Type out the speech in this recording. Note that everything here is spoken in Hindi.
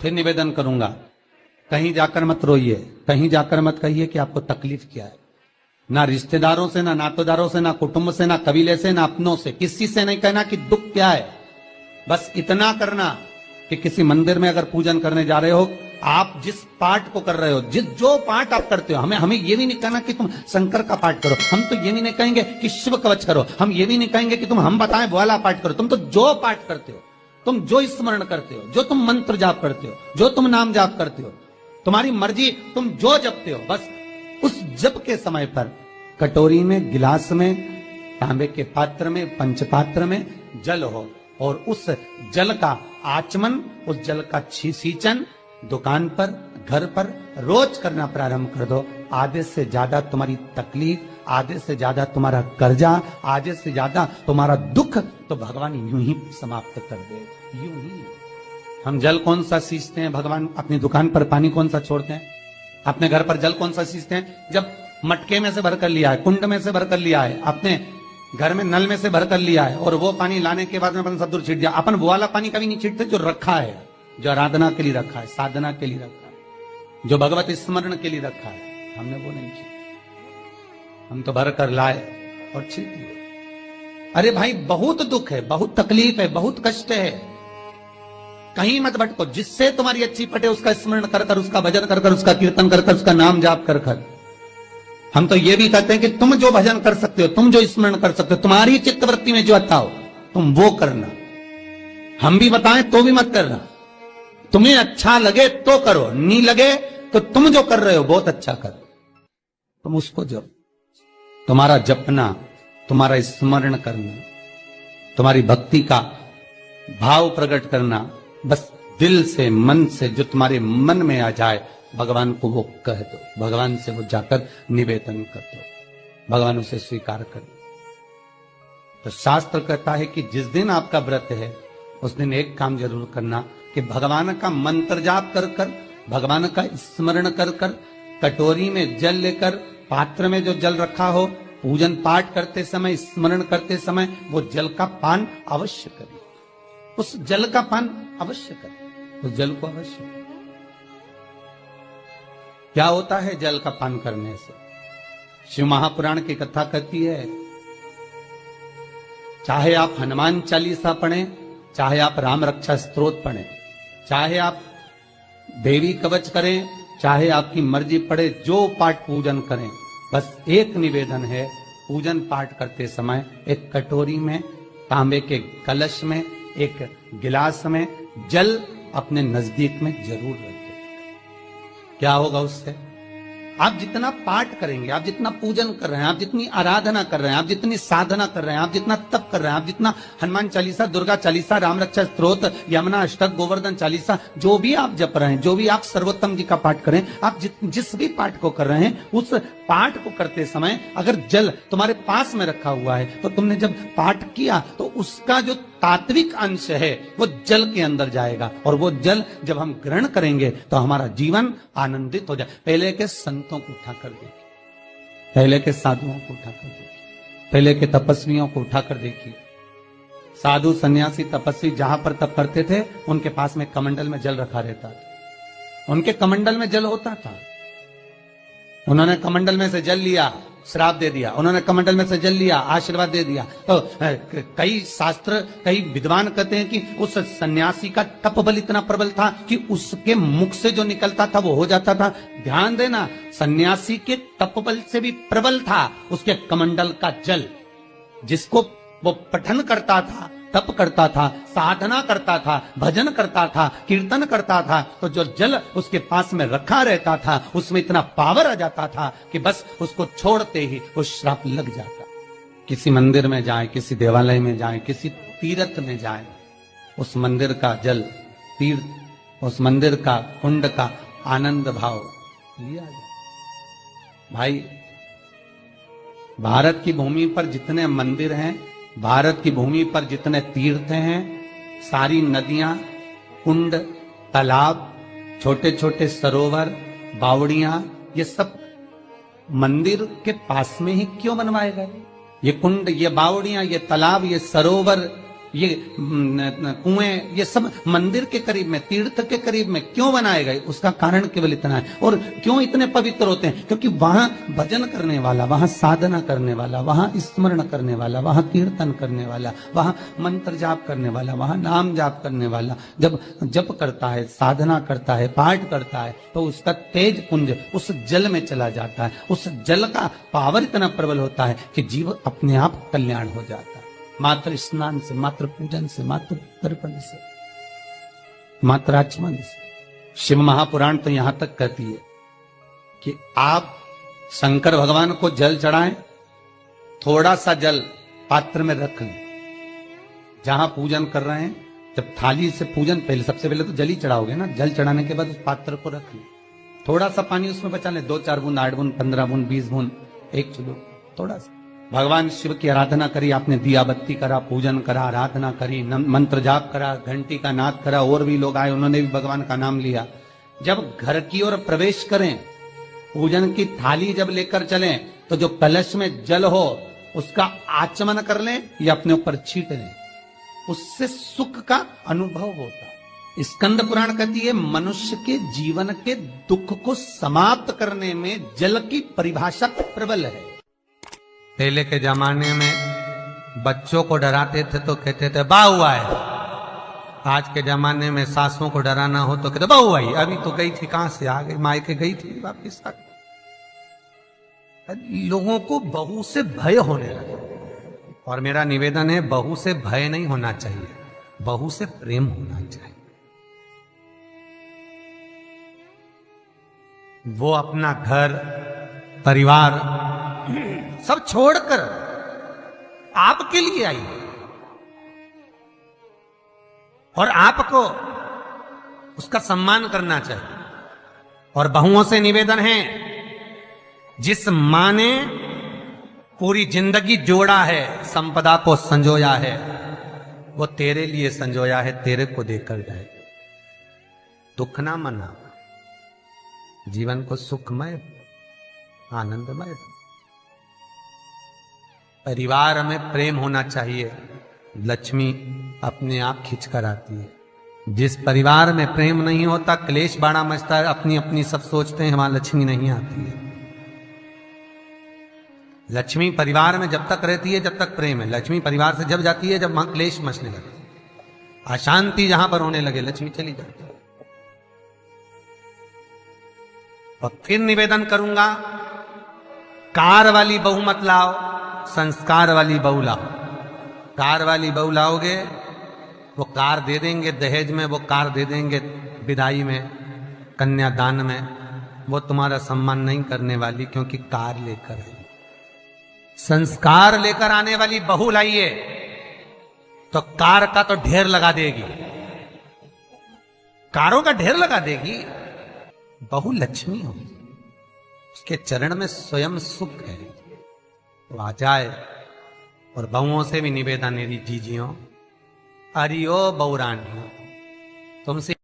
फिर निवेदन करूंगा, कहीं जाकर मत रोइए, कहीं जाकर मत कहिए कि आपको तकलीफ क्या है। ना रिश्तेदारों से, ना नातेदारों से, ना कुटुंब से, ना कबीले से, ना अपनों से, किसी से नहीं कहना कि दुख क्या है। बस इतना करना कि किसी मंदिर में अगर पूजन करने जा रहे हो, आप जिस पाठ को कर रहे हो, जो पाठ आप करते हो, हमें ये भी नहीं कहना कि तुम शंकर का पाठ करो, हम तो ये भी नहीं कहेंगे कि शिव कवच करो, हम ये भी नहीं कहेंगे कि तुम हम बताएं वाला पाठ करो। तुम तो जो पाठ करते हो, तुम जो स्मरण करते हो, जो तुम मंत्र जाप करते हो, जो तुम नाम जाप करते हो, तुम्हारी मर्जी, तुम जो जपते हो, बस उस जप के समय पर कटोरी में, गिलास में, तांबे के पात्र में, पंचपात्र में जल हो और उस जल का आचमन, उस जल का सींचन दुकान पर, घर पर रोज करना प्रारंभ कर दो। आधे से ज्यादा तुम्हारी तकलीफ, आधे से ज्यादा तुम्हारा कर्जा, आधे से ज्यादा तुम्हारा दुख तो भगवान यूं ही समाप्त कर दे। यूं ही हम जल कौन सा सींचते हैं? भगवान अपनी दुकान पर पानी कौन सा छोड़ते हैं? अपने घर पर जल कौन सा सींचते हैं? जब मटके में से भरकर लिया है, कुंड में से भरकर लिया है, अपने घर में नल में से भरकर लिया है और वो पानी लाने के बाद में अपन सब दूर छीट दिया। अपन वो वाला पानी कभी नहीं छीटते जो रखा है, जो आराधना के लिए रखा है, साधना के लिए रखा है, जो भगवत स्मरण के लिए रखा है, हमने वो नहीं छीटा। हम तो भर कर लाए और छीट दिए। अरे भाई, बहुत दुख है, बहुत तकलीफ है, बहुत कष्ट है, कहीं मत भटको। जिससे तुम्हारी अच्छी पटे उसका स्मरण कर कर, उसका भजन कर कर, उसका कीर्तन कर कर, उसका नाम जाप कर कर। हम तो ये भी कहते हैं कि तुम जो भजन कर सकते हो, तुम जो स्मरण कर सकते हो, तुम्हारी चित्तवृत्ति में जो अच्छा हो तुम वो करना। हम भी बताएं तो भी मत करना। तुम्हें अच्छा लगे तो करो, नहीं लगे तो तुम जो कर रहे हो बहुत अच्छा करो, तुम उसको जप। तुम्हारा जपना, तुम्हारा स्मरण करना, तुम्हारी भक्ति का भाव प्रकट करना, बस दिल से, मन से, जो तुम्हारे मन में आ जाए भगवान को वो कह दो, भगवान से वो जाकर निवेदन कर दो, भगवान उसे स्वीकार कर दो। तो शास्त्र कहता है कि जिस दिन आपका व्रत है उस दिन एक काम जरूर करना कि भगवान का मंत्र जाप कर कर, भगवान का स्मरण कर कर, कटोरी में जल लेकर, पात्र में जो जल रखा हो, पूजन पाठ करते समय, स्मरण करते समय वो जल का पान अवश्य करें। उस जल का पान अवश्य करें, उस जल को अवश्य करें। क्या होता है जल का पान करने से? शिव महापुराण की कथा कहती है, चाहे आप हनुमान चालीसा पढ़ें, चाहे आप राम रक्षा स्तोत्र पढ़ें, चाहे आप देवी कवच करें, चाहे आपकी मर्जी पड़े, जो पाठ पूजन करें, बस एक निवेदन है, पूजन पाठ करते समय एक कटोरी में, तांबे के कलश में, एक गिलास में जल अपने नजदीक में जरूर रखें। क्या होगा उससे? आप जितना पाठ करेंगे, आप जितना पूजन कर रहे हैं, आप जितनी आराधना कर रहे हैं, आप जितनी साधना कर रहे हैं, आप जितना तप कर रहे हैं, आप जितना हनुमान चालीसा, दुर्गा चालीसा, राम रक्षा स्तोत्र, यमुना अष्टक, गोवर्धन चालीसा, जो भी आप जप रहे हैं, जो भी आप सर्वोत्तम जी का पाठ करें, आप जिस भी पाठ को कर रहे हैं, उस पाठ को करते समय अगर जल तुम्हारे पास में रखा हुआ है तो तुमने जब पाठ किया तो उसका जो तात्विक अंश है वो जल के अंदर जाएगा और वो जल जब हम ग्रहण करेंगे तो हमारा जीवन आनंदित हो जाए। पहले के संतों को उठाकर देखिए, पहले के साधुओं को उठाकर देखिए, पहले के तपस्वियों को उठाकर देखिए। साधु सन्यासी तपस्वी जहां पर तप करते थे उनके पास में कमंडल में जल रखा रहता था, उनके कमंडल में जल होता था। उन्होंने कमंडल में से जल लिया, श्राप दे दिया, उन्होंने कमंडल में से जल लिया, आशीर्वाद दे दिया। तो कई शास्त्र, कई विद्वान कहते हैं कि उस सन्यासी का तप बल इतना प्रबल था कि उसके मुख से जो निकलता था वो हो जाता था। ध्यान देना, सन्यासी के तप बल से भी प्रबल था उसके कमंडल का जल, जिसको वो पठन करता था, तप करता था, साधना करता था, भजन करता था, कीर्तन करता था, तो जो जल उसके पास में रखा रहता था उसमें इतना पावर आ जाता था कि बस उसको छोड़ते ही वो श्राप लग जाता। किसी मंदिर में जाए, किसी देवालय में जाए, किसी तीर्थ में जाए, उस मंदिर का जल, तीर्थ, उस मंदिर का कुंड का आनंद भाव लिया जाए। भाई, भारत की भूमि पर जितने मंदिर हैं, भारत की भूमि पर जितने तीर्थ हैं, सारी नदियां, कुंड, तालाब, छोटे छोटे सरोवर, बावड़ियां, ये सब मंदिर के पास में ही क्यों बनवाए गए? ये कुंड, ये बावड़ियां, ये तालाब, ये सरोवर, ये कुएं, ये सब मंदिर के करीब में, तीर्थ के करीब में क्यों बनाए गए? उसका कारण केवल इतना है। और क्यों इतने पवित्र होते हैं? क्योंकि वहां भजन करने वाला, वहां साधना करने वाला, वहां स्मरण करने वाला, वहां कीर्तन करने वाला, वहां मंत्र जाप करने वाला, वहां नाम जाप करने वाला जब जप करता है, साधना करता है, पाठ करता है, तो उसका तेज पुंज उस जल में चला जाता है। उस जल का पावर इतना प्रबल होता है कि जीव अपने आप कल्याण हो जाता है। मात्र स्नान से, मात्र पूजन से, मात्र तर्पण से, मात्र आचमन से। शिव महापुराण तो यहां तक कहती है कि आप शंकर भगवान को जल चढ़ाएं, थोड़ा सा जल पात्र में रख लें। जहां पूजन कर रहे हैं, जब थाली से पूजन, पहले सबसे पहले तो जल ही चढ़ाओगे ना, जल चढ़ाने के बाद उस पात्र को रख लें। थोड़ा सा पानी उसमें बचा लें, 2-4 बूंद, 8 बूंद, 15 बूंद, 20 बूंद, 1 चुलो, थोड़ा सा। भगवान शिव की आराधना करी आपने, दिया बत्ती करा, पूजन करा, आराधना करी, मंत्र जाप करा, घंटी का नाद करा, और भी लोग आए, उन्होंने भी भगवान का नाम लिया। जब घर की ओर प्रवेश करें, पूजन की थाली जब लेकर चलें, तो जो कलश में जल हो उसका आचमन कर लें या अपने ऊपर छीट लें, उससे सुख का अनुभव होता। स्कंद पुराण कहती है मनुष्य के जीवन के दुख को समाप्त करने में जल की परिभाषा प्रबल है। पहले के जमाने में बच्चों को डराते थे तो कहते थे बा हुआ है। आज के जमाने में सासों को डराना हो तो कहते बहू आई, अभी तो गई थी, कहां से आ गई, मायके गई थी, वापिस आ गई। लोगों को बहू से भय होने लगा। और मेरा निवेदन है, बहू से भय नहीं होना चाहिए, बहू से प्रेम होना चाहिए। वो अपना घर परिवार सब छोड़कर आपके लिए आई और आपको उसका सम्मान करना चाहिए। और बहुओं से निवेदन है, जिस मां ने पूरी जिंदगी जोड़ा है, संपदा को संजोया है, वो तेरे लिए संजोया है, तेरे को देकर जाए। दुख ना मना, जीवन को सुखमय आनंदमय। परिवार में प्रेम होना चाहिए, लक्ष्मी अपने आप खिंच कर आती है। जिस परिवार में प्रेम नहीं होता, क्लेश बड़ा मचता है, अपनी अपनी सब सोचते हैं, वहां लक्ष्मी नहीं आती है। लक्ष्मी परिवार में जब तक रहती है जब तक प्रेम है, लक्ष्मी परिवार से जब जाती है जब वहां क्लेश मचने लगे, अशांति जहां पर होने लगे, लक्ष्मी चली जाती है। और फिर निवेदन करूंगा, कार वाली बहू मत लाओ, संस्कार वाली बहू लाओ। कार वाली बहू लाओगे, वो कार दे देंगे दहेज में, वो कार दे देंगे विदाई में, कन्यादान में, वो तुम्हारा सम्मान नहीं करने वाली, क्योंकि कार लेकर आई। संस्कार लेकर आने वाली बहू लाइए तो कार का तो ढेर लगा देगी, कारों का ढेर लगा देगी। बहू लक्ष्मी हो, उसके चरण में स्वयं सुख है, तो आ जाए। और बहुओं से भी निवेदन मेरी जीजियों, अरियो बहुरानियों, तुमसे